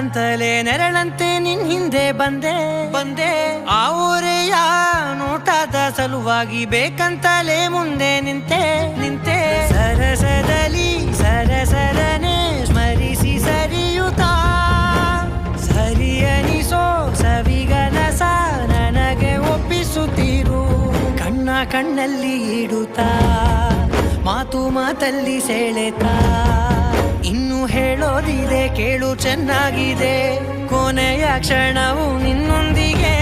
ಅಂತಲೇ ನೆರಳಂತೆ ನಿನ್ ಹಿಂದೆ ಬಂದೆ ಆ ಊರೆಯ ನೋಟದ ಸಲುವಾಗಿ ಬೇಕಂತಲೇ ಮುಂದೆ ನಿಂತೆ ಸರಸದಲ್ಲಿ ಸರಸರನೆ ಸ್ಮರಿಸಿ ಸರಿಯುತ್ತಾ ಸರಿಯನಿಸೋ ಸವಿಗನಸ ನನಗೆ ಒಪ್ಪಿಸುತ್ತೀರು ಕಣ್ಣಲ್ಲಿ ಇಡುತ್ತಾ ಮಾತಲ್ಲಿ ಸೆಳೆತಾ ಇನ್ನು ಹೇಳೋದಿದೆ ಕೇಳು ಚೆನ್ನಾಗಿದೆ ಕೊನೆಯ ಕ್ಷಣವು ನಿನ್ನೊಂದಿಗೆ